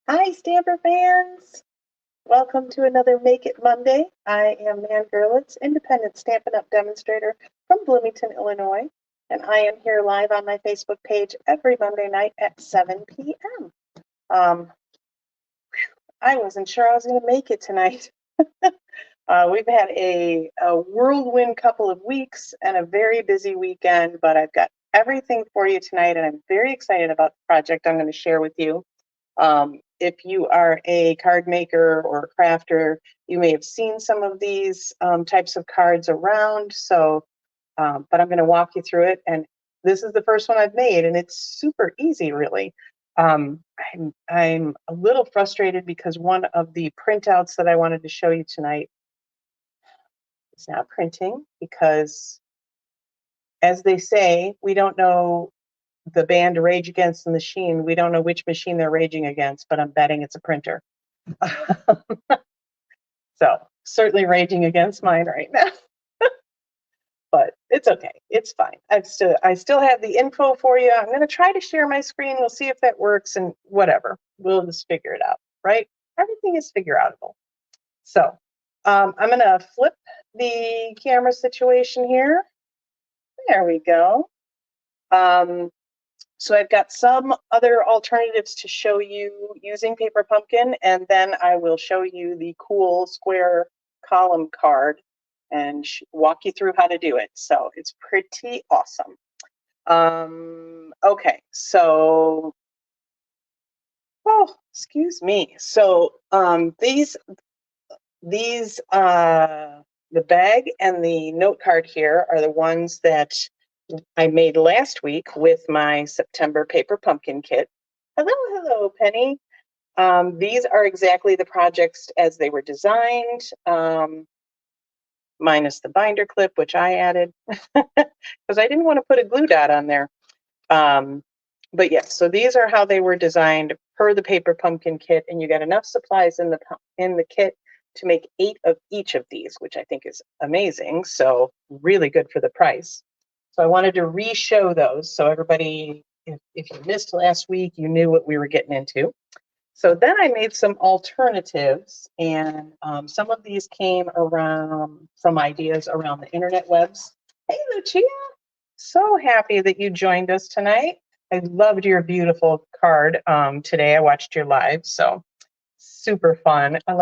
Hi, Stamper fans! Welcome to another Make It Monday. I am Nan Gerlitz, independent Stampin' Up! Demonstrator from Bloomington, Illinois, and I am here live on my Facebook page every Monday night at 7 p.m. Um, I wasn't sure I was going to make it tonight. We've had a whirlwind couple of weeks and a very busy weekend, but I've got everything for you tonight, and I'm very excited about the project I'm going to share with you. If you are a card maker or a crafter, you may have seen some of these types of cards around. But I'm going to walk you through it. And this is the first one I've made, and it's super easy, really. I'm a little frustrated because one of the printouts that I wanted to show you tonight is not printing because, as they say, we don't know the band Rage Against the Machine. We don't know which machine they're raging against, but I'm betting it's a printer. So certainly raging against mine right now. But it's okay. It's fine. I still have the info for you. I'm going to try to share my screen. We'll see if that works, and whatever. We'll just figure it out, right? Everything is figure outable. So I'm going to flip the camera situation here. There we go. So I've got some other alternatives to show you using Paper Pumpkin, and then I will show you the cool square column card and walk you through how to do it. So it's pretty awesome. Okay, so, oh, excuse me. So the bag and the note card here are the ones that I made last week with my September Paper Pumpkin kit. Hello, Penny. These are exactly the projects as they were designed, minus the binder clip, which I added because I didn't want to put a glue dot on there. But yes, so these are how they were designed per the Paper Pumpkin kit, and you got enough supplies in the kit to make 8 of each of these, which I think is amazing. So really good for the price. So I wanted to re-show those so everybody, if you missed last week, you knew what we were getting into. So then I made some alternatives, and some of these came around from ideas around the internet webs. Hey, Lucia, so happy that you joined us tonight. I loved your beautiful card today. I watched your live, so super fun. I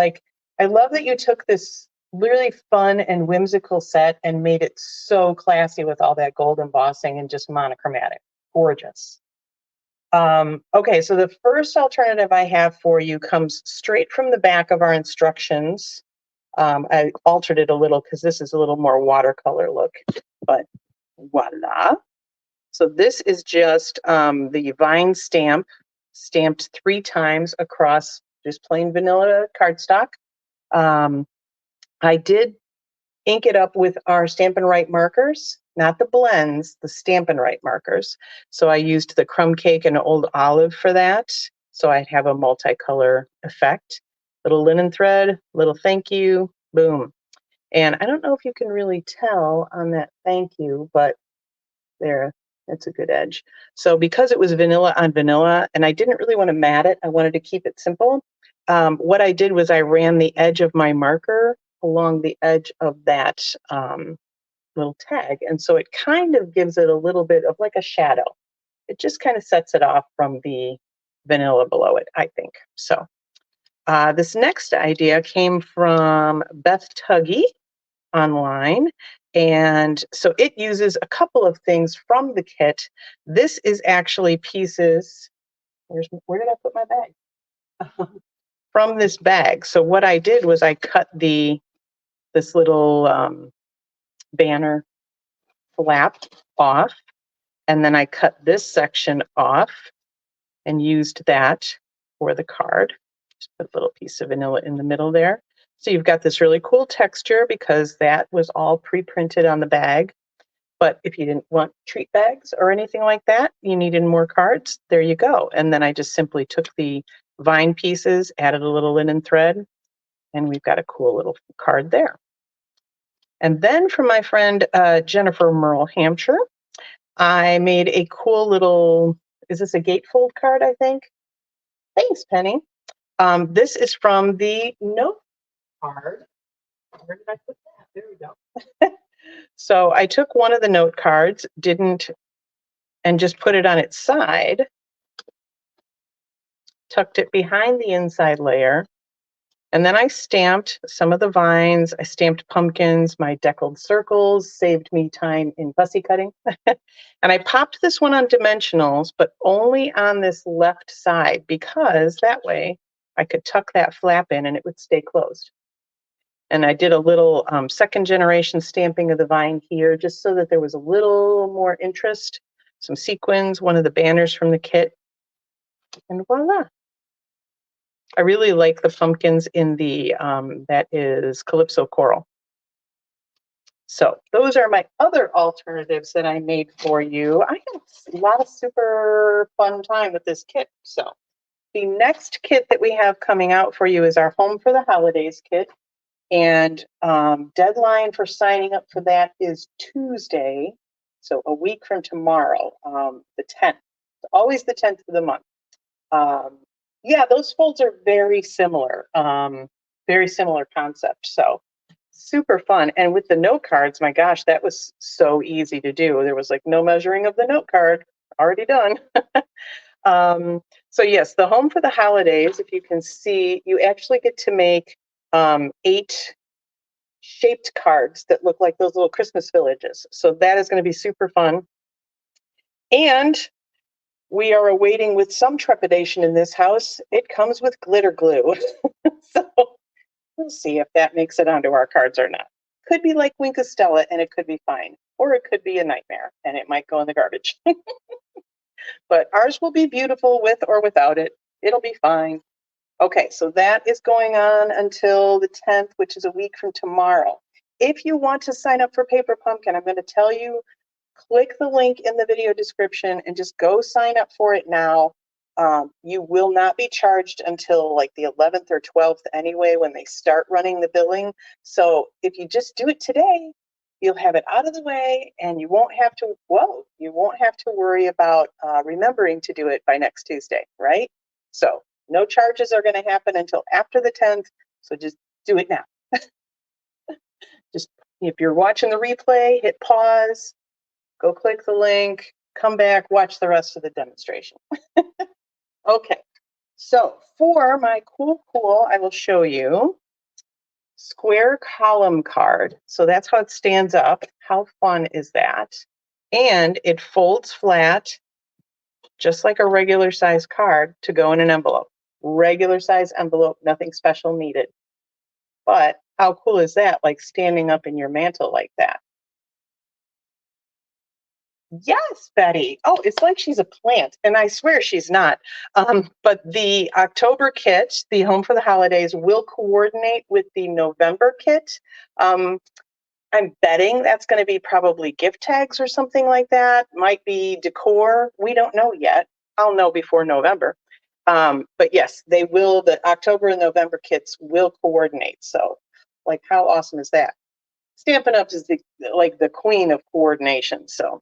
love that you took this really fun and whimsical set and made it so classy with all that gold embossing and just monochromatic. Gorgeous. Okay, so the first alternative I have for you comes straight from the back of our instructions. I altered it a little because this is a little more watercolor look, but voila. So this is just the vine stamp, stamped 3 times across just plain vanilla cardstock. I did ink it up with our Stampin' Write markers, not the blends, the Stampin' Write markers. So I used the Crumb Cake and Old Olive for that. So I'd have a multicolor effect. Little linen thread, little thank you, boom. And I don't know if you can really tell on that thank you, but there, that's a good edge. So because it was vanilla on vanilla, and I didn't really want to mat it, I wanted to keep it simple. What I did was I ran the edge of my marker along the edge of that little tag. And so it kind of gives it a little bit of like a shadow. It just kind of sets it off from the vanilla below it, I think. So this next idea came from Beth Tuggy online. And so it uses a couple of things from the kit. This is actually pieces. Where did I put my bag? From this bag. So what I did was I cut this little banner flap off, and then I cut this section off and used that for the card. Just put a little piece of vanilla in the middle there. So you've got this really cool texture because that was all pre-printed on the bag. But if you didn't want treat bags or anything like that, you needed more cards, there you go. And then I just simply took the vine pieces, added a little linen thread, and we've got a cool little card there. And then from my friend Jennifer Merle Hampshire, I made a cool little, is this a gatefold card, I think? Thanks, Penny. This is from the note card. Where did I put that? There we go. So I took one of the note cards, and just put it on its side, tucked it behind the inside layer, and then I stamped some of the vines. I stamped pumpkins, my deckled circles, saved me time in fussy cutting. And I popped this one on dimensionals, but only on this left side, because that way I could tuck that flap in and it would stay closed. And I did a little second generation stamping of the vine here, just so that there was a little more interest. Some sequins, one of the banners from the kit, and voila. I really like the pumpkins in the, that is Calypso Coral. So those are my other alternatives that I made for you. I had a lot of super fun time with this kit. So the next kit that we have coming out for you is our Home for the Holidays kit. And deadline for signing up for that is Tuesday. So a week from tomorrow, the 10th. It's always the 10th of the month. Yeah, those folds are very similar concept. So super fun. And with the note cards, my gosh, that was so easy to do. There was like no measuring of the note card, already done. So yes, the Home for the Holidays, if you can see, you actually get to make 8 shaped cards that look like those little Christmas villages. So that is going to be super fun. And we are awaiting with some trepidation in this house. It comes with glitter glue. So we'll see if that makes it onto our cards or not. Could be like Wink Stella and it could be fine. Or it could be a nightmare and it might go in the garbage. But ours will be beautiful with or without it. It'll be fine. Okay, so that is going on until the 10th, which is a week from tomorrow. If you want to sign up for Paper Pumpkin, I'm going to tell you, click the link in the video description and just go sign up for it now. You will not be charged until like the 11th or 12th anyway, when they start running the billing. So if you just do it today, you'll have it out of the way and you won't have to worry about remembering to do it by next Tuesday, right? So no charges are going to happen until after the 10th. So just do it now. Just if you're watching the replay, hit pause, go click the link, come back, watch the rest of the demonstration. Okay, so for my cool, I will show you square column card. So that's how it stands up. How fun is that? And it folds flat, just like a regular size card, to go in an envelope. Regular size envelope, nothing special needed. But how cool is that? Like standing up in your mantle like that. Yes, Betty. Oh, it's like she's a plant, and I swear she's not. But the October kit, the Home for the Holidays, will coordinate with the November kit. I'm betting that's going to be probably gift tags or something like that. Might be decor. We don't know yet. I'll know before November. But yes, they will. The October and November kits will coordinate. So, like, how awesome is that? Stampin' Up! Is like the queen of coordination. So.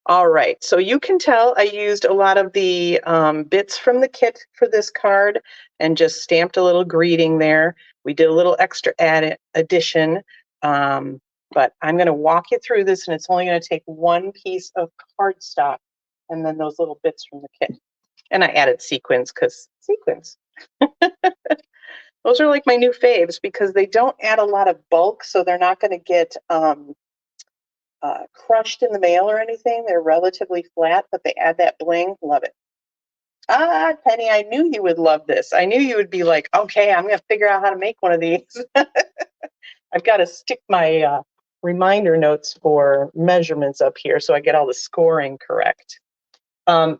All right, so you can tell I used a lot of the bits from the kit for this card and just stamped a little greeting there. We did a little extra addition, but I'm going to walk you through this, and it's only going to take one piece of cardstock and then those little bits from the kit. And I added sequins because sequins. Those are like my new faves because they don't add a lot of bulk, so they're not going to get crushed in the mail or anything. They're relatively flat, but they add that bling. Love it. Ah, Penny, I knew you would love this. I knew you would be like, okay, I'm going to figure out how to make one of these. I've got to stick my reminder notes for measurements up here so I get all the scoring correct.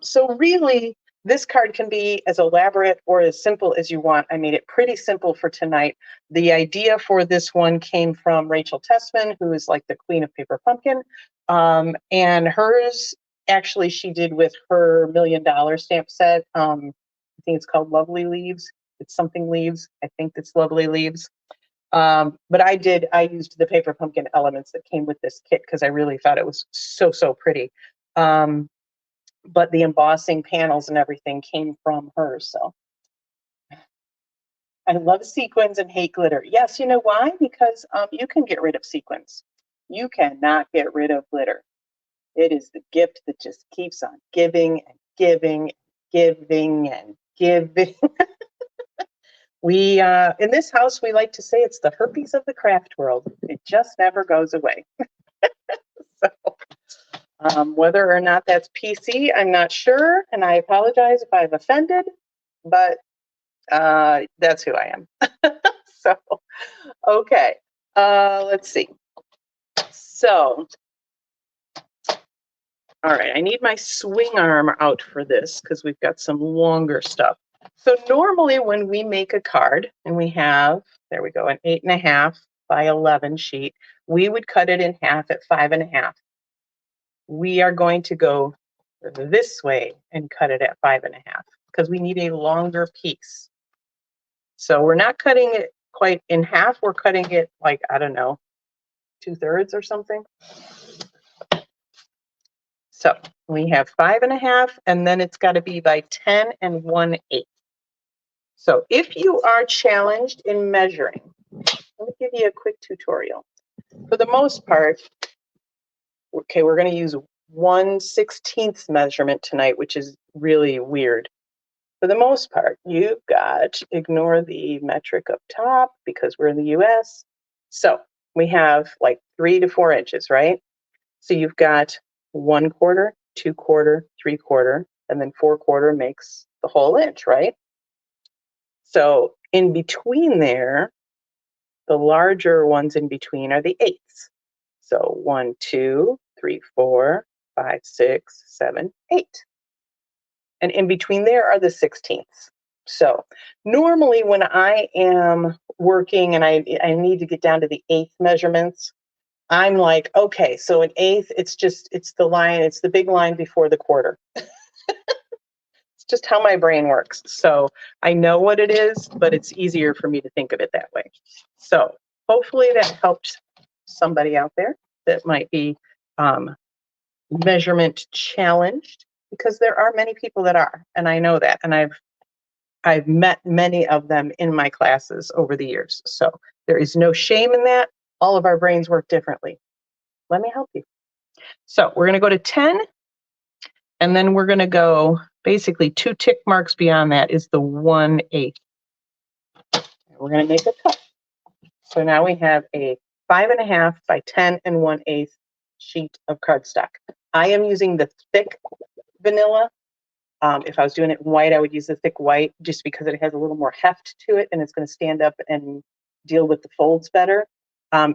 So really, this card can be as elaborate or as simple as you want. I made it pretty simple for tonight. The idea for this one came from Rachel Tessman, who is like the queen of Paper Pumpkin. And hers, actually, she did with her $1 million stamp set. I think it's called Lovely Leaves. It's something leaves. I think it's Lovely Leaves. But I used the Paper Pumpkin elements that came with this kit because I really thought it was so, so pretty. But the embossing panels and everything came from her. So I love sequins and hate glitter. Yes, you know why? Because you can get rid of sequins. You cannot get rid of glitter. It is the gift that just keeps on giving and giving, giving and giving. We in this house we like to say it's the herpes of the craft world. It just never goes away. So whether or not that's PC, I'm not sure, and I apologize if I've offended, but that's who I am. So, okay, let's see. So, all right, I need my swing arm out for this because we've got some longer stuff. So normally when we make a card and we have, there we go, an 8.5 by 11 sheet, we would cut it in half at 5.5. We are going to go this way and cut it at 5.5 because we need a longer piece. So we're not cutting it quite in half. We're cutting it like, I don't know, 2/3 or something. So we have 5.5, and then it's got to be by 10 1/8. So if you are challenged in measuring, let me give you a quick tutorial. For the most part, okay, we're going to use 1/16 measurement tonight, which is really weird. For the most part, you've got, ignore the metric up top because we're in the US. So we have like 3 to 4 inches, right? So you've got 1/4, 2/4, 3/4, and then 4/4 makes the whole inch, right? So in between there, the larger ones in between are the eighths. So 1, 2, 3, 4, 5, 6, 7, 8. And in between there are the 16ths. So normally when I am working and I need to get down to the eighth measurements, I'm like, okay, so an eighth, it's the line, it's the big line before the quarter. It's just how my brain works. So I know what it is, but it's easier for me to think of it that way. So hopefully that helped somebody out there that might be measurement challenged, because there are many people that are, and I know that, and I've met many of them in my classes over the years. So there is no shame in that. All of our brains work differently. Let me help you. So we're going to go to 10, and then we're going to go basically 2 tick marks beyond that is the 1/8. We're going to make a cut. So now we have a 5.5 by 10 1/8 sheet of cardstock. I am using the thick vanilla. If I was doing it in white, I would use the thick white just because it has a little more heft to it and it's going to stand up and deal with the folds better.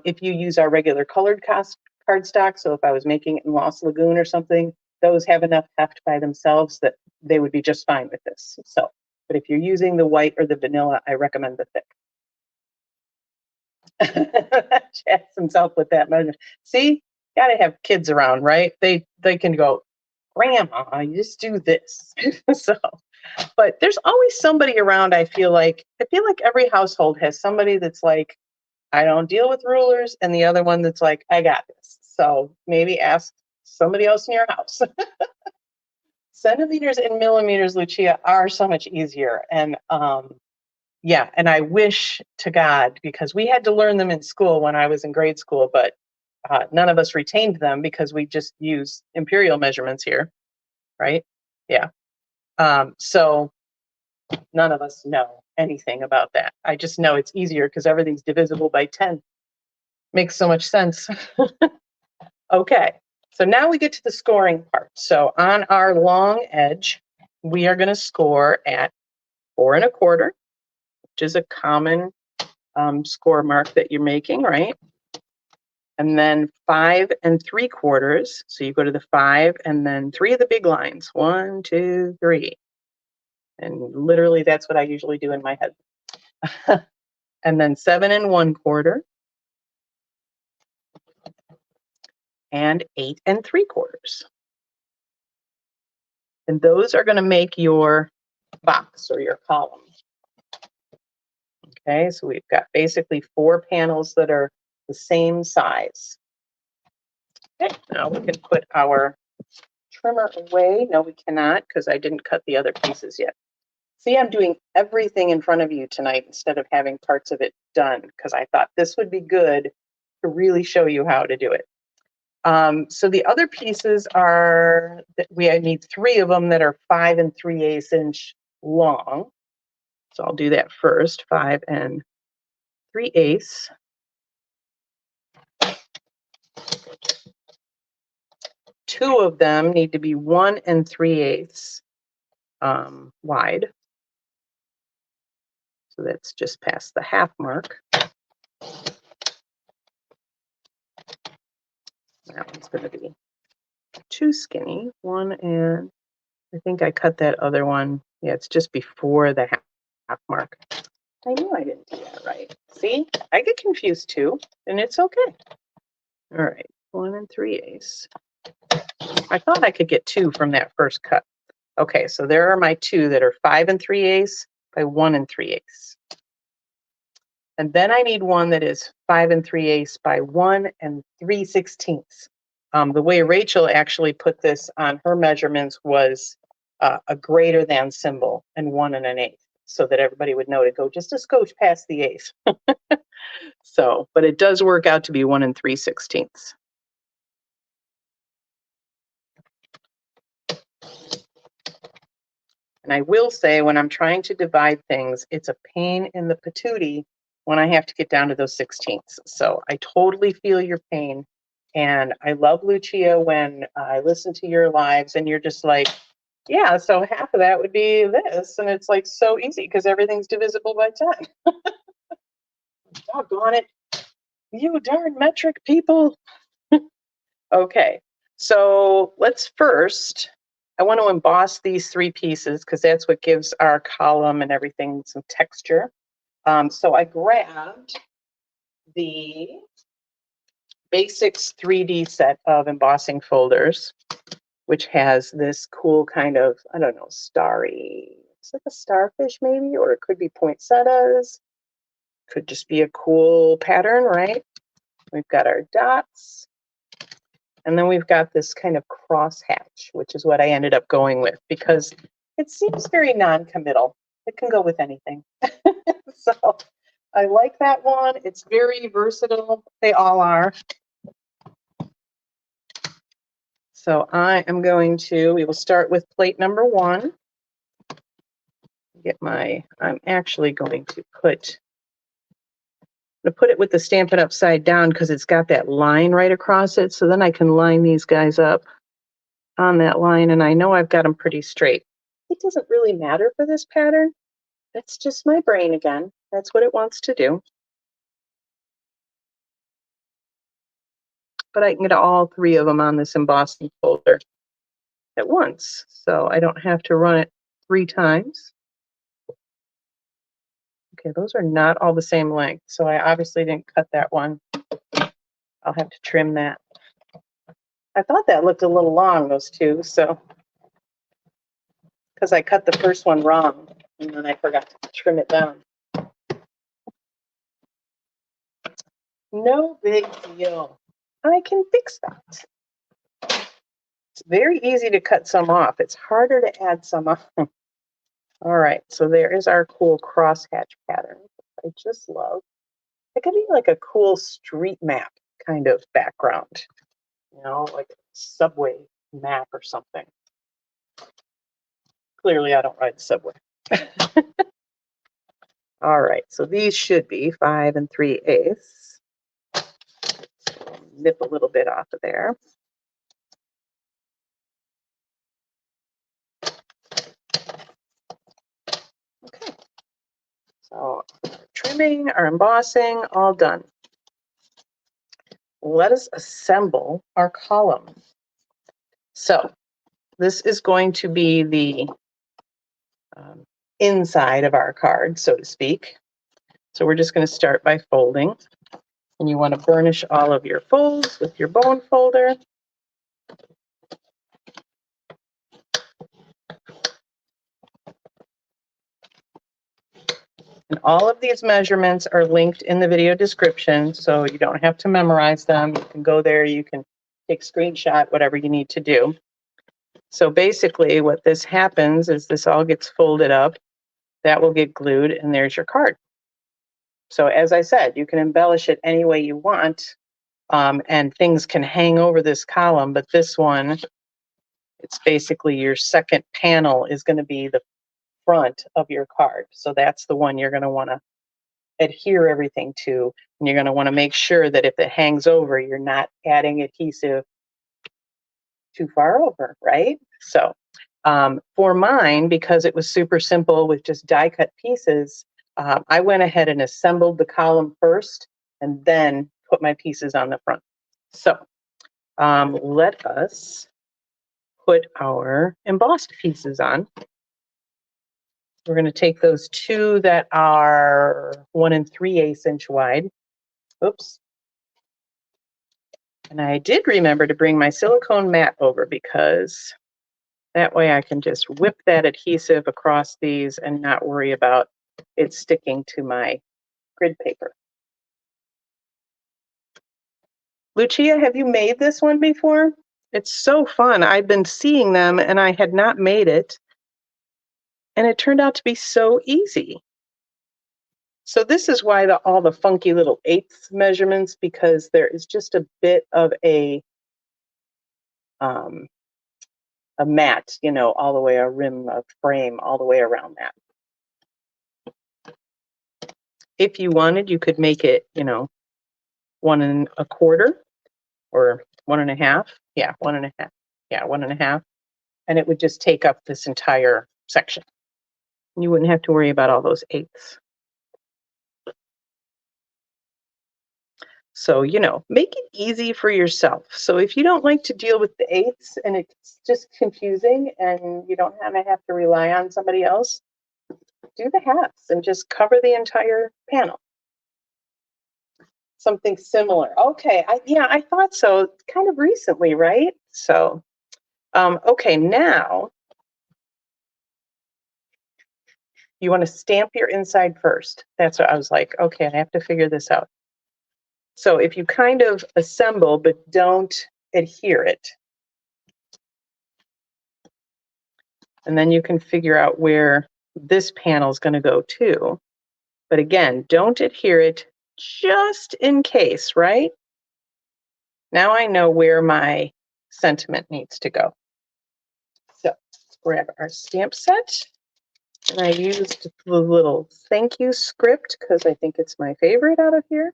If you use our regular colored cardstock, so if I was making it in Lost Lagoon or something, those have enough heft by themselves that they would be just fine with this. So, but if you're using the white or the vanilla, I recommend the thick. Chats himself with that measure. See, gotta have kids around, right? They can go, Grandma, you just do this. So, but there's always somebody around. I feel like every household has somebody that's like, I don't deal with rulers, and the other one that's like, I got this. So maybe ask somebody else in your house. Centimeters and millimeters, Lucia, are so much easier. And yeah, and I wish to God, because we had to learn them in school when I was in grade school, but none of us retained them because we just use imperial measurements here, right? Yeah. So none of us know anything about that. I just know it's easier because everything's divisible by 10. Makes so much sense. Okay, so now we get to the scoring part. So on our long edge, we are going to score at 4 1/4, which is a common score mark that you're making, right? And then 5 3/4. So you go to the 5 and then 3 of the big lines. 1, 2, 3. And literally that's what I usually do in my head. And then 7 1/4. And 8 3/4. And those are going to make your box or your column. Okay, so we've got basically 4 panels that are the same size. Okay, now we can put our trimmer away. No, we cannot, because I didn't cut the other pieces yet. See, I'm doing everything in front of you tonight instead of having parts of it done because I thought this would be good to really show you how to do it. So the other pieces are that I need 3 of them that are 5 3/8 inch long. So I'll do that first, 5 3/8. Two of them need to be 1 3/8 wide. So that's just past the half mark. That one's going to be too skinny. 1 and I think I cut that other one. Yeah, it's just before the half mark. I knew I didn't do that right. See, I get confused too, and it's okay. All right, 1 3/8. I thought I could get 2 from that first cut. Okay, so there are my 2 that are 5 3/8 by 1 3/8. And then I need one that is 5 3/8 by 1 3/16. The way Rachel actually put this on her measurements was a greater than symbol and 1 1/8, so that everybody would know to go just a skosh past the eighth. So, but it does work out to be 1 3/16. And I will say, when I'm trying to divide things, it's a pain in the patootie when I have to get down to those 16ths. So I totally feel your pain. And I love, Lucia, when I listen to your lives and you're just like, yeah, so half of that would be this. And it's like so easy because everything's divisible by 10. Doggone it. You darn metric people. Okay, so let's first, I want to emboss these 3 pieces because that's what gives our column and everything some texture. So I grabbed the Basics 3D set of embossing folders, which has this cool kind of, I don't know, starry, it's like a starfish maybe, or it could be poinsettias. Could just be a cool pattern, right? We've got our dots. And then we've got this kind of crosshatch, which is what I ended up going with because it seems very non-committal. It can go with anything. So I like that one. It's very versatile. They all are. So I am going to, we will start with plate number 1. I'm actually going to put it with the Stampin' upside down because it's got that line right across it. So then I can line these guys up on that line, and I know I've got them pretty straight. It doesn't really matter for this pattern. That's just my brain again. That's what it wants to do. But I can get all 3 of them on this embossing folder at once, so I don't have to run it 3 times. Okay, those are not all the same length, so I obviously didn't cut that one. I'll have to trim that. I thought that looked a little long, those 2, so because I cut the first one wrong, and then I forgot to trim it down. No big deal. I can fix that. It's very easy to cut some off. It's harder to add some on. All right, so there is our cool crosshatch pattern. I just love. It could be like a cool street map kind of background, you know, like a subway map or something. Clearly, I don't ride the subway. All right, so these should be 5 3/8. Nip a little bit off of there. Okay, so our trimming, our embossing, all done. Let us assemble our column. So this is going to be the inside of our card, so to speak. So we're just going to start by folding. And you want to burnish all of your folds with your bone folder. And all of these measurements are linked in the video description, so you don't have to memorize them. You can go there, you can take screenshot, whatever you need to do. So basically what this happens is this all gets folded up that will get glued, and there's your card. So as I said, you can embellish it any way you want, and things can hang over this column, but this one, it's basically your second panel is going to be the front of your card. So that's the one you're going to want to adhere everything to, and you're going to want to make sure that if it hangs over, you're not adding adhesive too far over, right? So for mine, because it was super simple with just die cut pieces, I went ahead and assembled the column first and then put my pieces on the front. So let us put our embossed pieces on. We're going to take those two that are 1 3/8 inch wide. Oops. And I did remember to bring my silicone mat over, because that way I can just whip that adhesive across these and not worry about it sticking to my grid paper. Lucia, have you made this one before? It's so fun. I've been seeing them and I had not made it. And it turned out to be so easy. So this is why all the funky little eighths measurements, because there is just a bit of a mat, all the way, a rim, a frame, all the way around that. If you wanted, you could make it, 1 1/4 or 1 1/2. Yeah, 1 1/2. Yeah, 1 1/2. And it would just take up this entire section. You wouldn't have to worry about all those eighths. So, make it easy for yourself. So if you don't like to deal with the eighths and it's just confusing and you don't have to rely on somebody else, do the halves and just cover the entire panel. Something similar. Okay, I thought so. Kind of recently, right? So, okay, now you want to stamp your inside first. That's what I was like, okay, I have to figure this out. So if you kind of assemble but don't adhere it, and then you can figure out where this panel is going to go too. But again, don't adhere it just in case, right? Now I know where my sentiment needs to go. So let's grab our stamp set. And I used the little thank you script because I think it's my favorite out of here.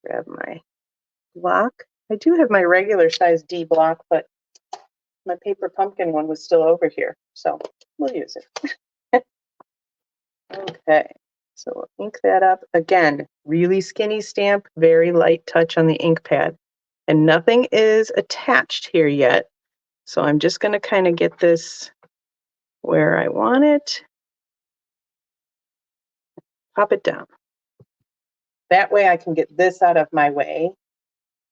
Grab my block. I do have my regular size D block, but my paper pumpkin one was still over here, so we'll use it. Okay, so we'll ink that up. Again, really skinny stamp, very light touch on the ink pad. And nothing is attached here yet. So I'm just going to kind of get this where I want it. Pop it down. That way I can get this out of my way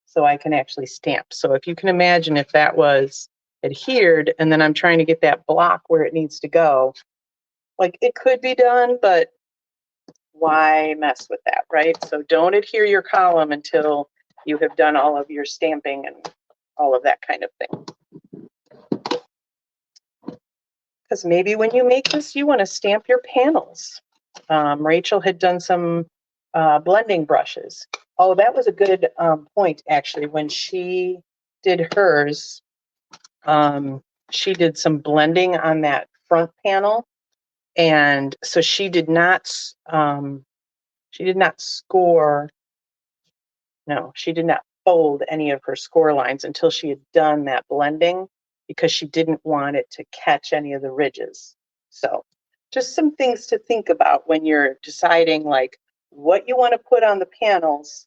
so I can actually stamp. So if you can imagine, if that was adhered and then I'm trying to get that block where it needs to go, like, it could be done, but why mess with that, right? So don't adhere your column until you have done all of your stamping and all of that kind of thing. Because maybe when you make this, you want to stamp your panels. Rachel had done some blending brushes. Oh, that was a good point, actually. When she did hers, she did some blending on that front panel. And so she did not score. No, she did not fold any of her score lines until she had done that blending, because she didn't want it to catch any of the ridges. So just some things to think about when you're deciding, like, what you want to put on the panels.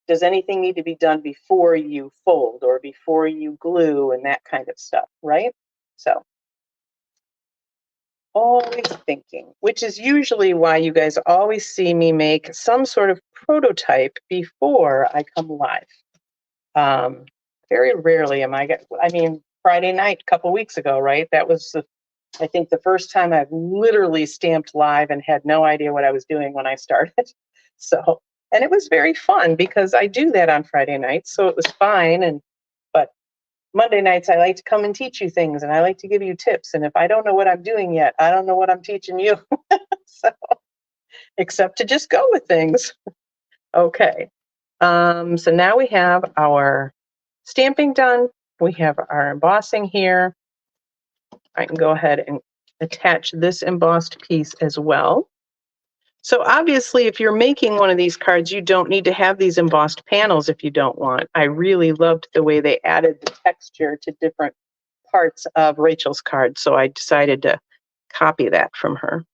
Does anything need to be done before you fold or before you glue and that kind of stuff, right? So always thinking, which is usually why you guys always see me make some sort of prototype before I come live. Very rarely am Friday night, a couple weeks ago, right? That was, I think, the first time I've literally stamped live and had no idea what I was doing when I started. So, and it was very fun because I do that on Friday nights, so it was fine. But Monday nights, I like to come and teach you things, and I like to give you tips. And if I don't know what I'm doing yet, I don't know what I'm teaching you. So, except to just go with things. Okay. So now we have our stamping done. We have our embossing here. I can go ahead and attach this embossed piece as well. So obviously, if you're making one of these cards, you don't need to have these embossed panels if you don't want. I really loved the way they added the texture to different parts of Rachel's card, so I decided to copy that from her.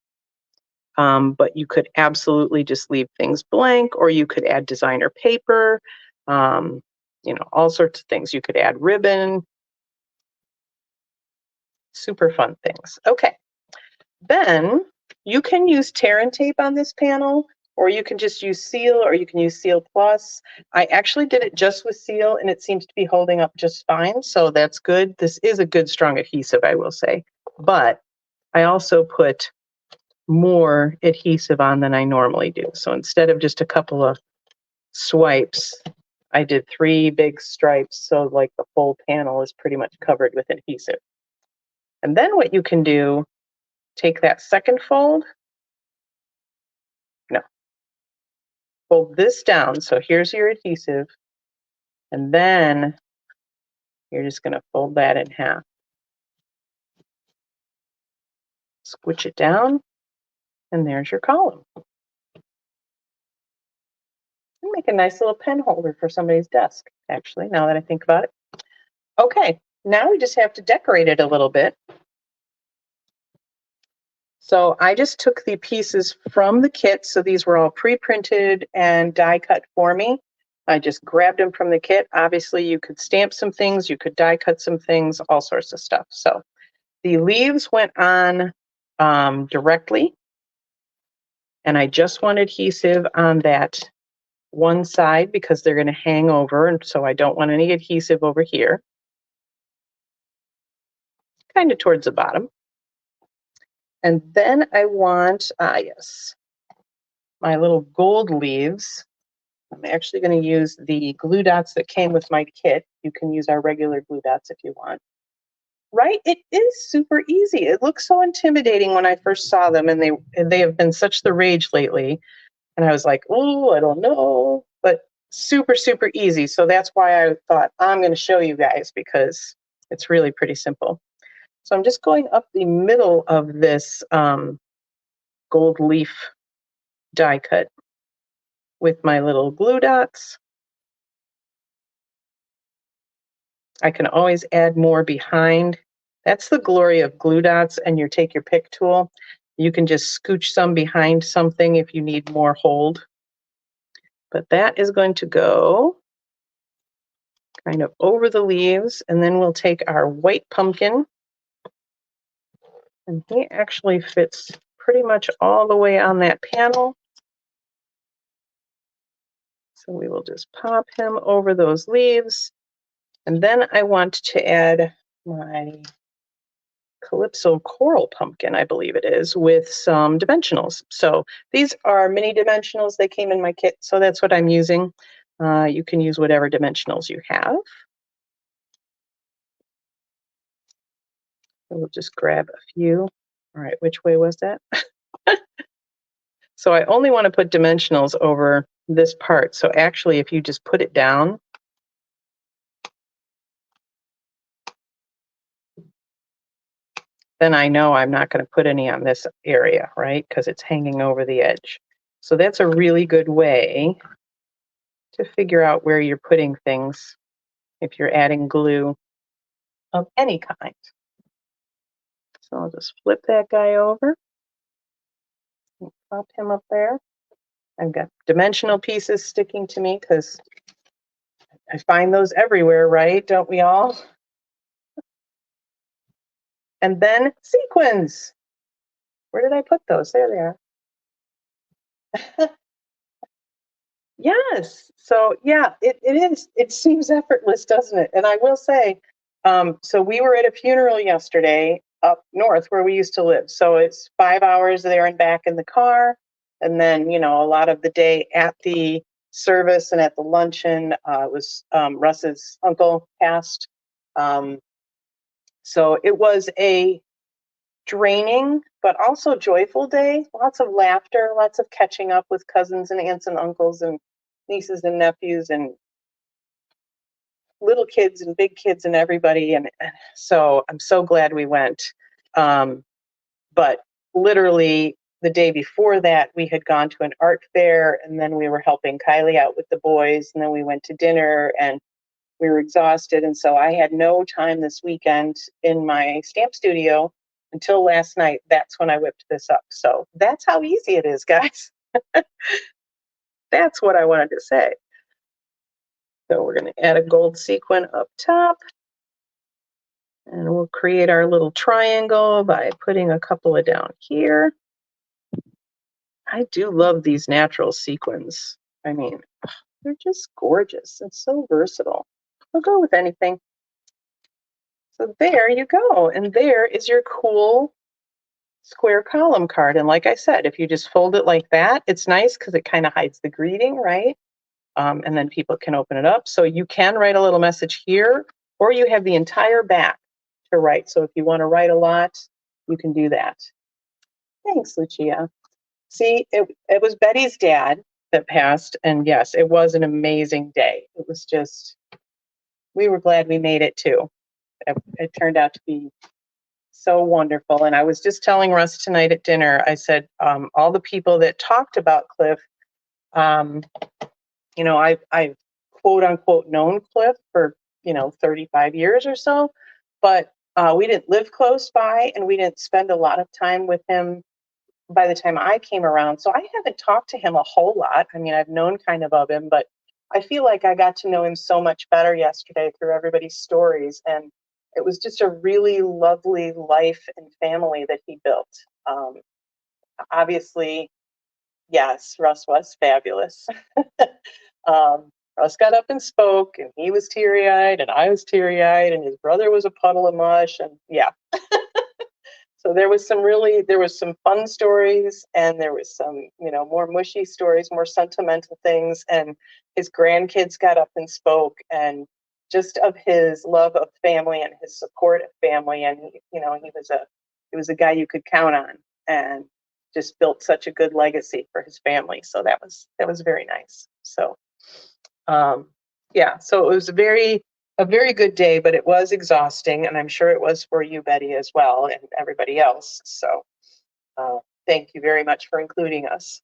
But you could absolutely just leave things blank, or you could add designer paper, all sorts of things. You could add ribbon, super fun things. Okay, then you can use tear and tape on this panel, or you can just use seal, or you can use Seal Plus. I actually did it just with seal, and it seems to be holding up just fine, so that's good. This is a good, strong adhesive, I will say. But I also put more adhesive on than I normally do. So instead of just a couple of swipes, I did 3 big stripes, so like the whole panel is pretty much covered with adhesive. And then what you can do, take that second fold, fold this down. So here's your adhesive, and then you're just going to fold that in half. Squish it down, and there's your column. And make a nice little pen holder for somebody's desk, actually, now that I think about it. Okay, now we just have to decorate it a little bit. So I just took the pieces from the kit. So these were all pre-printed and die cut for me. I just grabbed them from the kit. Obviously, you could stamp some things, you could die cut some things, all sorts of stuff. So the leaves went on directly, and I just want adhesive on that one side because they're going to hang over, and so I don't want any adhesive over here. Kind of towards the bottom. And then I want, my little gold leaves. I'm actually going to use the glue dots that came with my kit. You can use our regular glue dots if you want. Right? It is super easy. It looks so intimidating when I first saw them, and they have been such the rage lately. And I was like, oh, I don't know. But super, super easy. So that's why I thought I'm going to show you guys, because it's really pretty simple. So I'm just going up the middle of this gold leaf die cut with my little glue dots. I can always add more behind. That's the glory of glue dots and you take your pick tool. You can just scooch some behind something if you need more hold. But that is going to go kind of over the leaves, and then we'll take our white pumpkin, and he actually fits pretty much all the way on that panel. So we will just pop him over those leaves. And then I want to add my Calypso Coral Pumpkin, I believe it is, with some dimensionals. So these are mini dimensionals. They came in my kit, so that's what I'm using. You can use whatever dimensionals you have. We'll just grab a few. All right, which way was that? So I only want to put dimensionals over this part. So actually, if you just put it down, then I know I'm not going to put any on this area, right? Because it's hanging over the edge. So that's a really good way to figure out where you're putting things if you're adding glue of any kind. So I'll just flip that guy over and pop him up there. I've got dimensional pieces sticking to me because I find those everywhere, right? Don't we all? And then sequins. Where did I put those? There they are. Yes. So yeah, it is. It seems effortless, doesn't it? And I will say, so we were at a funeral yesterday up north where we used to live. So it's 5 hours there and back in the car. And then, a lot of the day at the service and at the luncheon was Russ's uncle passed So it was a draining but also joyful day. Lots of laughter, lots of catching up with cousins and aunts and uncles and nieces and nephews and little kids and big kids and everybody. And so I'm so glad we went. But literally the day before that, we had gone to an art fair, and then we were helping Kylie out with the boys, and then we went to dinner, and we were exhausted. And so I had no time this weekend in my stamp studio until last night. That's when I whipped this up. So that's how easy it is, guys. That's what I wanted to say. So we're going to add a gold sequin up top. And we'll create our little triangle by putting a couple of down here. I do love these natural sequins. I mean, they're just gorgeous and so versatile. They'll go with anything. So there you go. And there is your cool square column card. And like I said, if you just fold it like that, it's nice because it kind of hides the greeting, right? And then people can open it up. So you can write a little message here, or you have the entire back to write. So if you want to write a lot, you can do that. Thanks, Lucia. See, it was Betty's dad that passed. And yes, it was an amazing day. It was just, we were glad we made it too. It turned out to be so wonderful. And I was just telling Russ tonight at dinner, I said, all the people that talked about Cliff, you know, I've quote unquote known Cliff for, 35 years or so, but we didn't live close by and we didn't spend a lot of time with him by the time I came around. So I haven't talked to him a whole lot. I mean, I've known kind of him, but I feel like I got to know him so much better yesterday through everybody's stories. And it was just a really lovely life and family that he built. Obviously, yes, Russ was fabulous. Russ got up and spoke, and he was teary-eyed, and I was teary-eyed, and his brother was a puddle of mush, and yeah. So there was some fun stories, and there was some, more mushy stories, more sentimental things, and his grandkids got up and spoke, and just of his love of family and his support of family, and he was a guy you could count on, and just built such a good legacy for his family. So that was very nice. So yeah, so it was a very good day, but it was exhausting, and I'm sure it was for you, Betty, as well, and everybody else. So thank you very much for including us.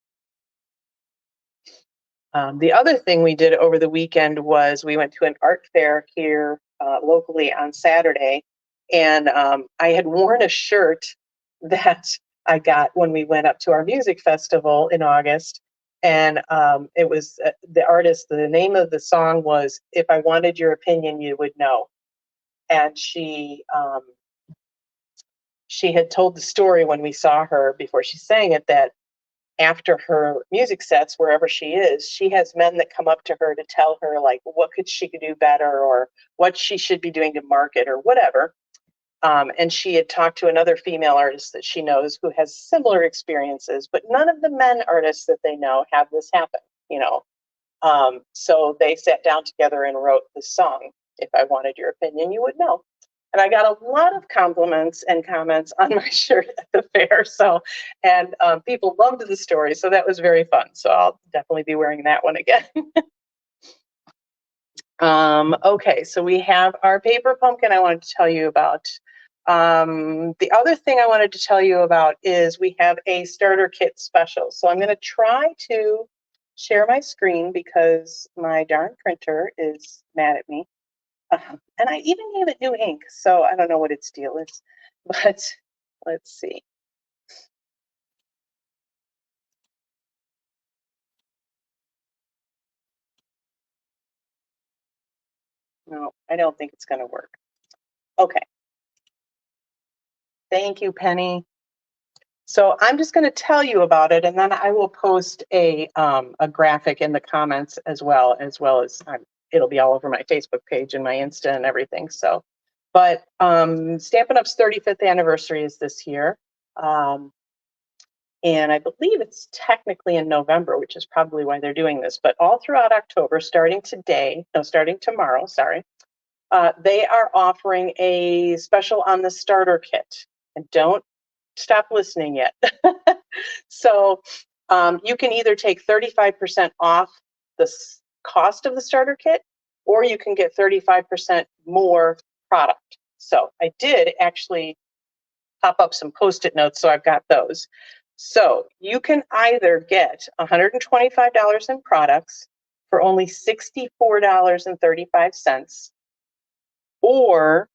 The other thing we did over the weekend was we went to an art fair here locally on Saturday, and I had worn a shirt that I got when we went up to our music festival in August. And it was the artist, the name of the song was "If I Wanted Your Opinion, You Would Know." And she had told the story when we saw her before she sang it, that after her music sets, wherever she is, she has men that come up to her to tell her like what could she do better, or what she should be doing to market, or whatever. And she had talked to another female artist that she knows who has similar experiences, but none of the men artists that they know have this happen, So they sat down together and wrote this song, "If I Wanted Your Opinion, You Would Know." And I got a lot of compliments and comments on my shirt at the fair. So, and people loved the story. So that was very fun. So I'll definitely be wearing that one again. Okay, so we have our paper pumpkin I wanted to tell you about. The other thing I wanted to tell you about is we have a starter kit special. So I'm going to try to share my screen because my darn printer is mad at me. And I even gave it new ink, so I don't know what its deal is, but let's see. No, I don't think it's going to work. Okay. Thank you, Penny. So I'm just going to tell you about it, and then I will post a graphic in the comments as well as it'll be all over my Facebook page and my Insta and everything. So, but Stampin' Up's 35th anniversary is this year, and I believe it's technically in November, which is probably why they're doing this. But all throughout October, starting tomorrow, sorry. They are offering a special on the starter kit. And don't stop listening yet. So you can either take 35% off the cost of the starter kit, or you can get 35% more product. So I did actually pop up some Post-it notes, so I've got those. So you can either get $125 in products for only $64.35, or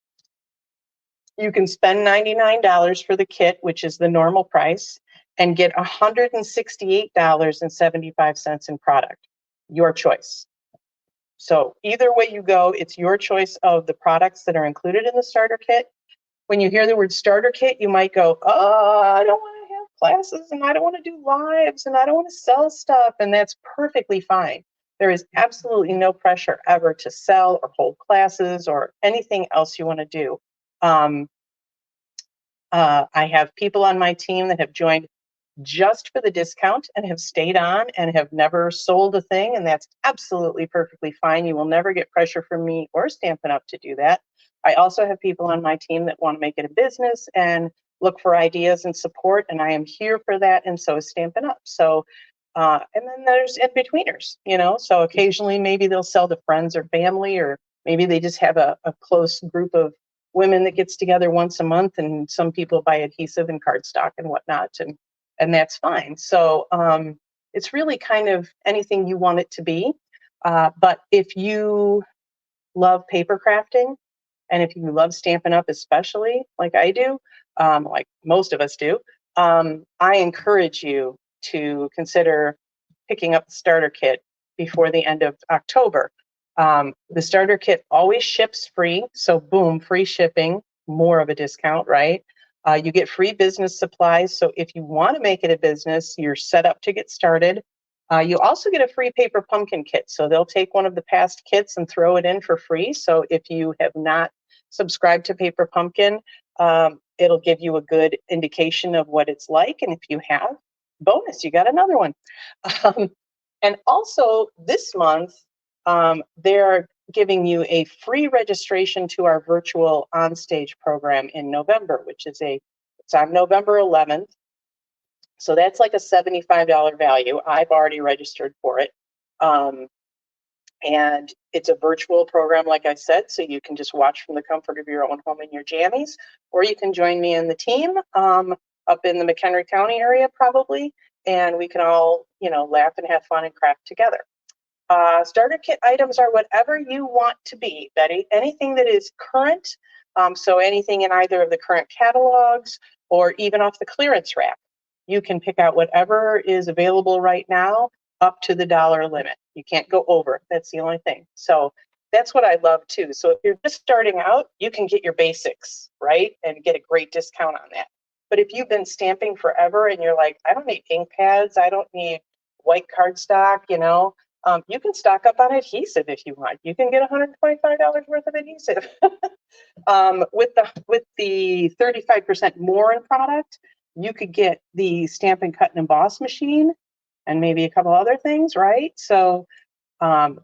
you can spend $99 for the kit, which is the normal price, and get $168.75 in product. Your choice. So either way you go, it's your choice of the products that are included in the starter kit. When you hear the word starter kit, you might go, oh, I don't want to have classes, and I don't want to do lives, and I don't want to sell stuff. And that's perfectly fine. There is absolutely no pressure ever to sell or hold classes or anything else you want to do. I have people on my team that have joined just for the discount and have stayed on and have never sold a thing, and that's absolutely perfectly fine. You will never get pressure from me or Stampin' Up! To do that. I also have people on my team that want to make it a business and look for ideas and support, and I am here for that, and so is Stampin' Up! So, and then there's in-betweeners, so occasionally maybe they'll sell to friends or family, or maybe they just have a close group of women that gets together once a month, and some people buy adhesive and cardstock and whatnot, and that's fine. So it's really kind of anything you want it to be. But if you love paper crafting, and if you love Stampin' Up! Especially, like I do, like most of us do, I encourage you to consider picking up the starter kit before the end of October. The starter kit always ships free, so boom, free shipping, more of a discount, right? You get free business supplies, so if you want to make it a business, you're set up to get started. You also get a free paper pumpkin kit, so they'll take one of the past kits and throw it in for free. So if you have not subscribed to Paper Pumpkin, it'll give you a good indication of what it's like, and if you have, bonus, you got another one. And also this month, they're giving you a free registration to our virtual onstage program in November, which is it's on November 11th. So that's like a $75 value. I've already registered for it. And it's a virtual program, like I said, so you can just watch from the comfort of your own home in your jammies, or you can join me in the team up in the McHenry County area probably, and we can all, laugh and have fun and craft together. Starter kit items are whatever you want to be, Betty. Anything that is current, so anything in either of the current catalogs or even off the clearance rack. You can pick out whatever is available right now up to the dollar limit. You can't go over. That's the only thing. So that's what I love too. So if you're just starting out, you can get your basics, right? And get a great discount on that. But if you've been stamping forever and you're like, I don't need ink pads, I don't need white cardstock, you can stock up on adhesive if you want. You can get $125 worth of adhesive. With the 35% more in product, you could get the stamp and cut and emboss machine and maybe a couple other things, right? So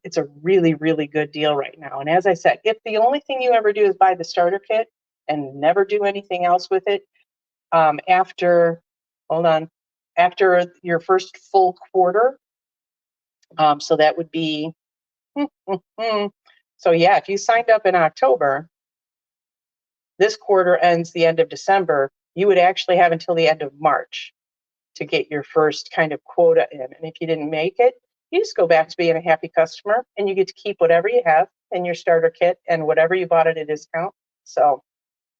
it's a really, really good deal right now. And as I said, if the only thing you ever do is buy the starter kit and never do anything else with it, after your first full quarter, so that would be, so yeah, if you signed up in October, this quarter ends the end of December, you would actually have until the end of March to get your first kind of quota in. And if you didn't make it, you just go back to being a happy customer, and you get to keep whatever you have in your starter kit and whatever you bought at a discount. So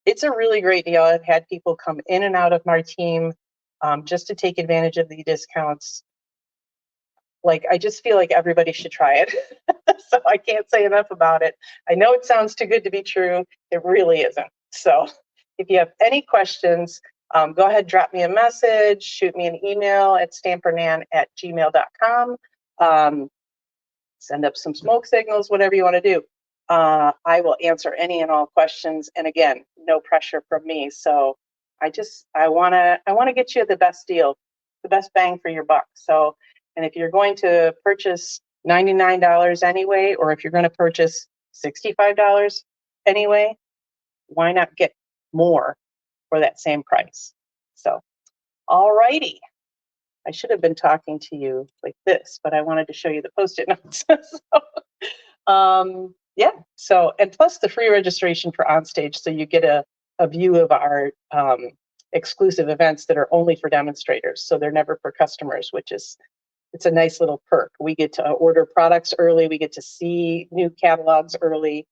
it's a really great deal. I've had people come in and out of my team just to take advantage of the discounts. Like, I just feel like everybody should try it. So I can't say enough about it. I know it sounds too good to be true. It really isn't. So if you have any questions, go ahead, drop me a message, shoot me an email at stampernan@gmail.com. Send up some smoke signals, whatever you want to do. I will answer any and all questions. And again, no pressure from me. So I want to get you the best deal, the best bang for your buck. So, and if you're going to purchase $99 anyway, or if you're going to purchase $65, anyway, why not get more for that same price? So, all righty. I should have been talking to you like this, but I wanted to show you the Post-it notes. Yeah, so, and plus the free registration for Onstage, so you get a view of our exclusive events that are only for demonstrators, so they're never for customers, which is, it's a nice little perk. We get to order products early, we get to see new catalogs early.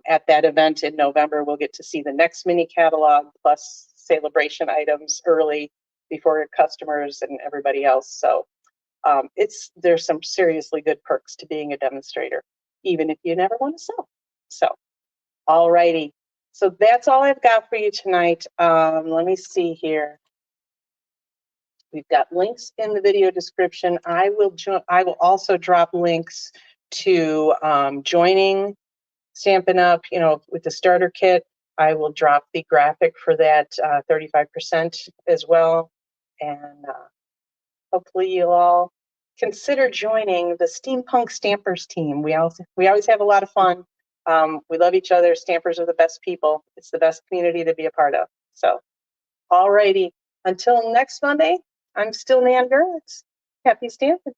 At that event in November, we'll get to see the next mini catalog plus celebration items early before customers and everybody else. So there's some seriously good perks to being a demonstrator, even if you never want to sell. So, all righty. So that's all I've got for you tonight. Let me see here. We've got links in the video description. I will also drop links to joining Stampin' Up, with the starter kit. I will drop the graphic for that 35% as well. And hopefully you'll all consider joining the Steampunk Stampers team. We always have a lot of fun. We love each other. Stampers are the best people. It's the best community to be a part of. So, all righty. Until next Monday, I'm still Nan Gerlitz. Happy stamping.